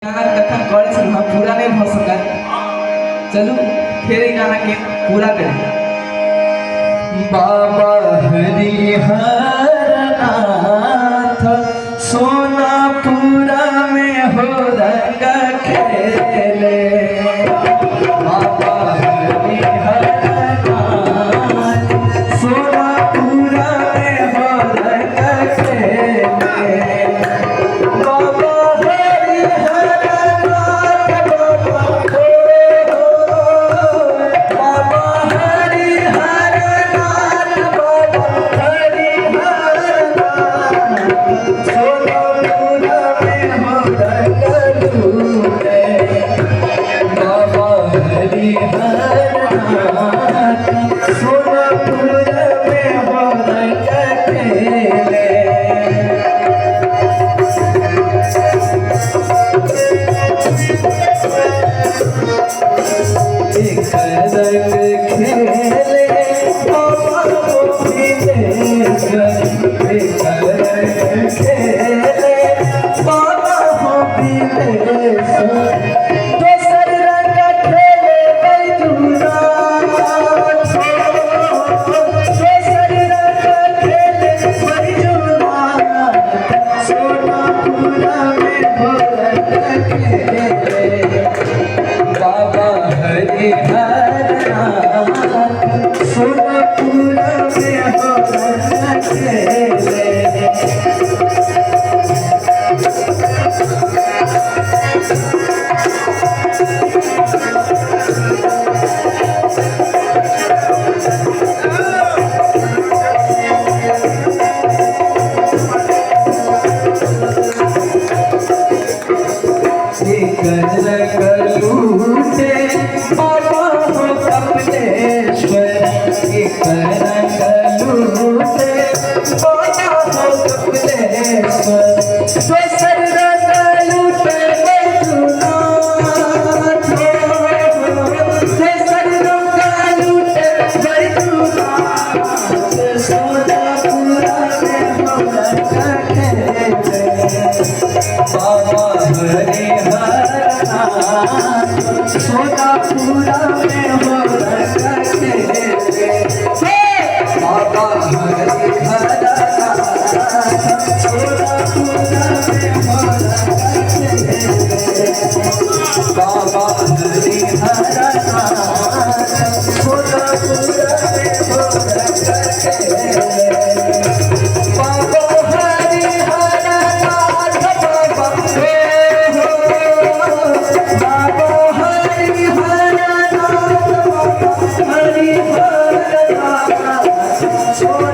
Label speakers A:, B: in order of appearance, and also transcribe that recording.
A: गाना कथन करे से हम पूरा नहीं हो सका। चलो फिर ये गाना के पूरा करें।
B: बाबा हरिहरनाथ सोनापुरा में हो रंग खेले। बाबा हरिहरनाथ सोनापुरा में हो रंग खेले। बाबा हरिहरनाथ बाबा हरिहरनाथ बाबा हरिहरनाथ सोनापुरा में हो रंग झूले। बाबा हरिहरनाथ सोनापुरा में हो रंग खेले। एक रंग खेले बाबा गोविंदेश्वर। एक रंग खेले बाबा गोविंदेश्वर। दोसर रंग खेले बैजूनाथ। दोसर रंग खेले बैजूनाथ सोनापुरा में हो रंग खेले। बाबा हरिहरनाथ सोनापुरा में हो रंग खेले। एक रंग लूटे बाबा हो कपिलेश्वर। एक रंग लूटे बाबा हो कपिलेश्वर। दोसर रंग लूटे बैजूनाथ। दोसर रंग लूटे बैजूनाथ सोनापुरा में हो रंग खेले। बाबा हरिहरनाथ सोनापुरा में हो रंग खेले। बाबा हरिहरनाथ सोनापुरा में हो रंग खेले। बाबा हरिहरनाथ सोनापुरा में हो रंग खेले। बाबा हरिहरनाथ बाबा हरिहरनाथ सोनापुरा